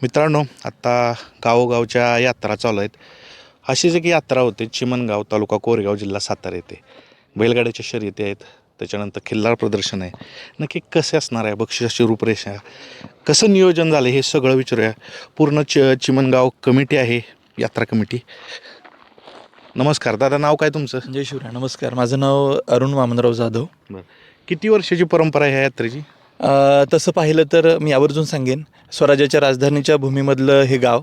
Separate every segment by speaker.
Speaker 1: मित्रांनो, आत्ता गावोगावच्या यात्रा चालू आहेत. अशीच एक यात्रा होते चिमणगाव तालुका कोरेगाव जिल्हा सातारा येथे. बैलगाड्याच्या शर्यती आहेत, त्याच्यानंतर खिल्लार प्रदर्शन आहे. नक्की कसे असणार आहे, बक्षिसाची रूपरेषा, कसं नियोजन झालं हे सगळं विचारूया. पूर्ण चिमणगाव कमिटी आहे, यात्रा कमिटी. नमस्कार दादा, नाव काय तुमचं?
Speaker 2: जय शिवराय. नमस्कार, माझं नाव अरुण वामनराव जाधव.
Speaker 1: बरं, किती वर्षाची परंपरा आहे ह्या यात्रेची?
Speaker 2: तसं पाहिलं तर मी आवर्जून सांगेन, स्वराज्याच्या राजधानीच्या भूमीमधलं हे गाव.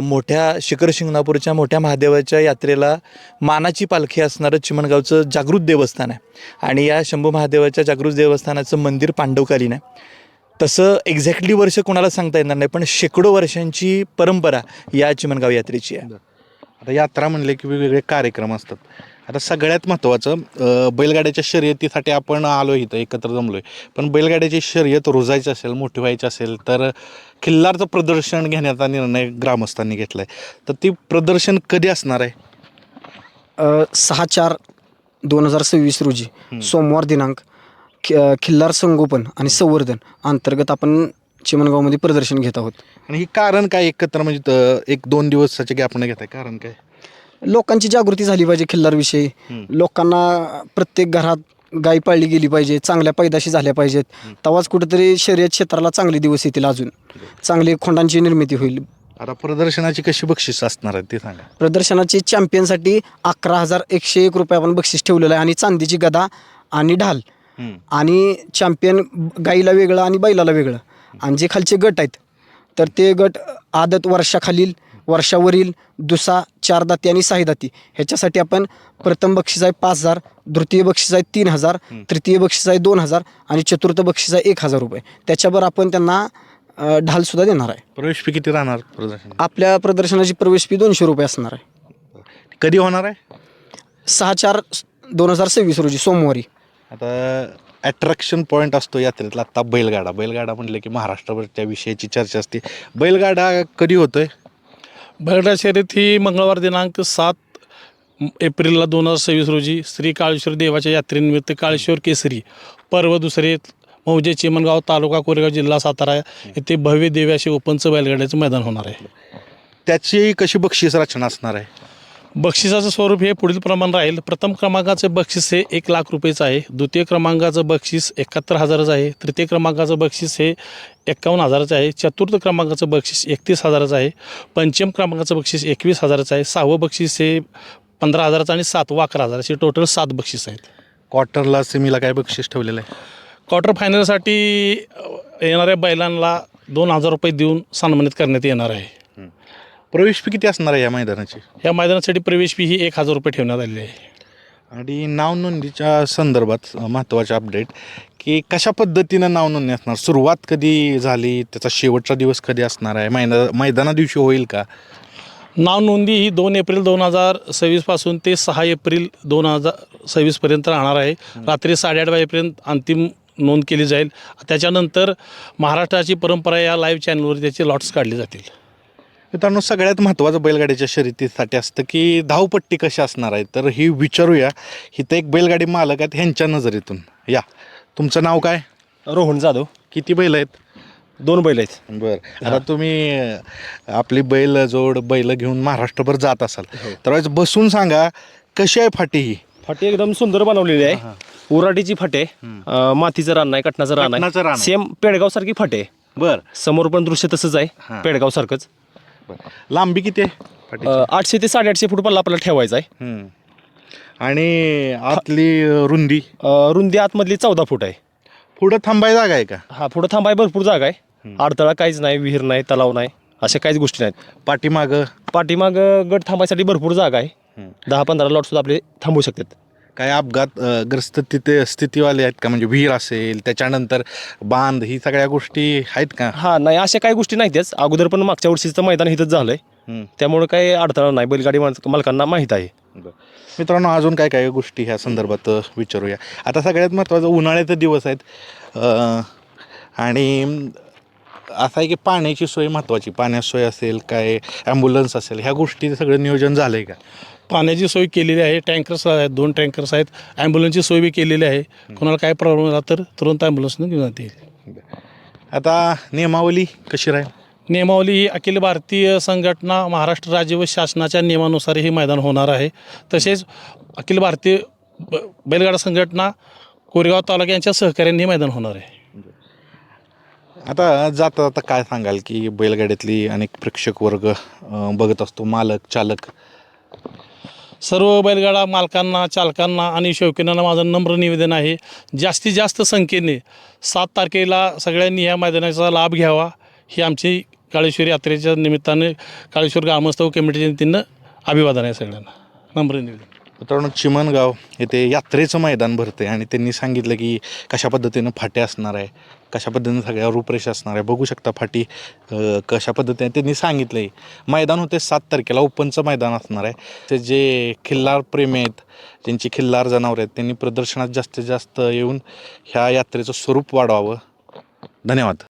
Speaker 2: मोठ्या शिखर शिंगणापूरच्या मोठ्या महादेवाच्या यात्रेला मानाची पालखी असणारं चिमणगावचं जागृत देवस्थान आहे. आणि या शंभू महादेवाच्या जागृत देवस्थानाचं मंदिर पांडवकालीन आहे. तसं एक्झॅक्टली वर्ष कोणाला सांगता येणार नाही, पण शेकडो वर्षांची परंपरा या चिमणगाव यात्रेची आहे.
Speaker 1: आता यात्रा म्हणले की वेगवेगळे कार्यक्रम असतात. आता सगळ्यात महत्त्वाचं, बैलगाड्याच्या शर्यतीसाठी आपण आलो इथं एकत्र जमलो आहे. पण बैलगाड्याची शर्यत रुजायची असेल, मोठी व्हायची असेल तर खिल्लारचं प्रदर्शन घेण्याचा निर्णय ग्रामस्थांनी घेतला आहे. तर ती प्रदर्शन कधी असणार आहे?
Speaker 3: 6/4/2026 रोजी सोमवार दिनांक खिल्लार संगोपन आणि संवर्धन अंतर्गत आपण चिमणगावमध्ये प्रदर्शन घेत आहोत.
Speaker 1: आणि ही कारण काय एकत्र म्हणजे 1-2 दिवसाचे गॅप न घेताय, कारण काय?
Speaker 3: लोकांची जागृती झाली पाहिजे खिल्लारविषयी. लोकांना प्रत्येक घरात गाय पाळली गेली पाहिजे, चांगल्या पैदाशी झाल्या पाहिजेत. तेव्हाच कुठेतरी शर्यत क्षेत्राला चांगले दिवस येतील, अजून चांगली खोंडांची निर्मिती होईल.
Speaker 1: आता प्रदर्शनाची कशी बक्षीस असणार आहे ते सांगा.
Speaker 3: प्रदर्शनाची चॅम्पियनसाठी 11,101 रुपये आपण बक्षीस ठेवलेलं आहे. आणि चांदीची गदा आणि ढाल आणि चॅम्पियन गाईला वेगळं आणि बैलाला वेगळं. आणि जे खालचे गट आहेत तर ते गट आदत, वर्षाखालील, वर्षावरील, दुसा, 4 दाती आणि 6 दाती ह्याच्यासाठी आपण प्रथम बक्षीस आहे 5,000, द्वितीय बक्षीस आहे 3,000, तृतीय बक्षीस आहे 2,000 आणि चतुर्थ बक्षीस आहे 1,000 रुपये. त्याच्यावर आपण त्यांना ढालसुद्धा देणार आहे.
Speaker 1: प्रवेश फी किती राहणार प्रदर्शन?
Speaker 3: आपल्या प्रदर्शनाची प्रवेश फी 200 रुपये असणार आहे.
Speaker 1: कधी होणार आहे?
Speaker 3: 6/4/2026 रोजी सोमवारी.
Speaker 1: आता अट्रॅक्शन पॉईंट असतो यात्रेतला आत्ता बैलगाडा म्हटलं की महाराष्ट्रभर त्या विषयाची चर्चा असते. बैलगाडा कधी होतोय?
Speaker 4: बैलगाडा शर्यत ही मंगळवार दिनांक 7 एप्रिलला 2026 रोजी श्री काळेश्वर देवाच्या यात्रेनिमित्त काळेश्वर केसरी पर्व दुसरे मौजे चिमणगाव तालुका कोरेगाव जिल्हा सातारा येथे भव्य दिव्य असे ओपनचं बैलगाड्याचं मैदान होणार आहे.
Speaker 1: त्याची कशी बक्षीस रचना असणार आहे?
Speaker 4: बक्षिसाचं स्वरूप हे पुढील प्रमाणे राहील. प्रथम क्रमांकाचं बक्षीस हे 1,00,000 रुपयेचं आहे. द्वितीय क्रमांकाचं बक्षीस 71,000चं आहे. तृतीय क्रमांकाचं बक्षीस हे 51,000चं आहे. चतुर्थ क्रमांकाचं बक्षीस 31,000चं आहे. पंचम क्रमांकाचं बक्षीस 21,000चं आहे. 6वं बक्षीस हे 15,000चं आणि 7वं 11,000 असे टोटल 7 बक्षीस आहेत.
Speaker 1: क्वार्टरला, सेमीला काय बक्षीस ठेवलेलं आहे?
Speaker 4: क्वार्टर फायनलसाठी येणाऱ्या बैलांना 2,000 रुपये देऊन सन्मानित करण्यात येणार आहे.
Speaker 1: प्रवेश फी किती असणार आहे या मैदानाची?
Speaker 4: या मैदानासाठी प्रवेश फी ही 1,000 रुपये ठेवण्यात आलेली आहे.
Speaker 1: आणि नाव नोंदणीच्या संदर्भात महत्त्वाचे अपडेट की कशा पद्धतीनं नाव नोंदणी असणार, सुरुवात कधी झाली, त्याचा शेवटचा दिवस कधी असणार आहे, मैदाना दिवशी होईल का?
Speaker 4: नाव नोंदी ही 2 एप्रिल 2026 पासून ते 6 एप्रिल 2026 पर्यंत राहणार आहे. रात्री 8:30 वाजेपर्यंत अंतिम नोंद केली जाईल. त्याच्यानंतर महाराष्ट्राची परंपरा या लाईव्ह चॅनलवर त्याचे लॉट्स काढले जातील.
Speaker 1: मित्रांनो, सगळ्यात महत्त्वाचं बैलगाडीच्या शर्यतीसाठी असतं की धावपट्टी कशी असणार आहे. तर ही विचारूया. इथं एक बैलगाडी मालक आहेत, ह्यांच्या नजरेतून. या, तुमचं नाव काय?
Speaker 5: रोहन जाधव.
Speaker 1: किती बैल आहेत?
Speaker 5: 2 बैल आहेत.
Speaker 1: बरं, आता तुम्ही आपली बैल घेऊन महाराष्ट्रभर जात असाल तर आज बसून सांगा कशी आहे फाटी ही?
Speaker 5: फाटी एकदम सुंदर बनवलेली आहे. उराटीची फाटे, मातीचं रान नाही, कटनाचं रान
Speaker 1: कटनाचं रान
Speaker 5: आहे.
Speaker 1: आहे.
Speaker 5: सेम पेडगाव सारखी फाटे.
Speaker 1: बरं,
Speaker 5: समोर पण दृश्य तसंच आहे, पेडगाव सारखंच.
Speaker 1: लांबी किती आहे फाटी?
Speaker 5: 800 ते 850 फूट पल्ला आपल्याला ठेवायचा आहे.
Speaker 1: आणि आतली रुंदी?
Speaker 5: रुंदी आतमधली 14 फूट आहे.
Speaker 1: पुढं थांबाय जागा आहे का?
Speaker 5: हा, पुढं थांबाय भरपूर जागा आहे. अडथळा काहीच नाही, विहीर नाही, तलाव नाही, अशा काहीच गोष्टी नाहीत. पाठीमाग गट थांबायसाठी भरपूर जागा आहे. 10-15 लॉट सुद्धा आपले थांबू शकतात.
Speaker 1: काय अपघातग्रस्त तिथे स्थितीवाले आहेत का, म्हणजे विहीर असेल, त्याच्यानंतर बांध, ही सगळ्या गोष्टी आहेत का?
Speaker 5: हा, नाही, अशा काही गोष्टी नाहीतच. अगोदर पण मागच्या वर्षीचं मैदान इथंच झालंय, त्यामुळे काही अडथळा नाही. बैलगाडी मालकांना माहीत आहे.
Speaker 1: मित्रांनो, अजून काय काय गोष्टी ह्या संदर्भात विचारूया. आता सगळ्यात महत्त्वाचं उन्हाळ्याचे दिवस आहेत आणि असं आहे की पाण्याची सोय महत्त्वाची. पाण्याची सोय असेल, काय ॲम्ब्युलन्स असेल, ह्या गोष्टी सगळं नियोजन झालं आहे का?
Speaker 4: पाण्याची सोय केलेली आहे. टँकर्स आहेत, 2 टँकर्स आहेत. ॲम्ब्युलन्सची सोय बी केलेली आहे. कोणाला काय प्रॉब्लेम झाला तर तुरंत ॲम्ब्युलन्सनं घेऊन जाते.
Speaker 1: आता नियमावली कशी राहील?
Speaker 4: नियमावली ही अखिल भारतीय संघटना महाराष्ट्र राज्य व शासनाच्या नियमानुसार हे मैदान होणार आहे. तसेच अखिल भारतीय बैलगाडा संघटना कोरेगाव तालुका यांच्या सहकार्याने हे मैदान होणार आहे.
Speaker 1: आता जाता जाता काय सांगाल की बैलगाड्यातली अनेक प्रेक्षक वर्ग बघत असतो, मालक चालक,
Speaker 4: सर्व बैलगाडा मालकांना, चालकांना आणि शौकीनांना माझं नम्र निवेदन आहे, जास्तीत जास्त संख्येने 7 तारखेला सगळ्यांनी या मैदानाचा लाभ घ्यावा ही आमची काळेश्वर यात्रेच्या निमित्ताने काळेश्वर ग्रामस्थ कमिटीच्या वतीनं अभिवादन आहे सगळ्यांना. नम्र निवेदन.
Speaker 1: मित्रांनो, चिमणगाव येथे यात्रेचं मैदान भरते आणि त्यांनी सांगितलं की कशा पद्धतीनं फाटे असणार आहे, कशा पद्धतीनं सगळ्या रूपरेषा असणार आहे. बघू शकता फाटी कशा पद्धतीने त्यांनी सांगितलं आहे. मैदान होते 7 तारखेला, ओपनचं मैदान असणार आहे. ते जे खिल्लार प्रेमी आहेत, ज्यांची खिल्लार जनावर आहेत, त्यांनी प्रदर्शनात जास्तीत जास्त येऊन ह्या यात्रेचं स्वरूप वाढवावं. धन्यवाद.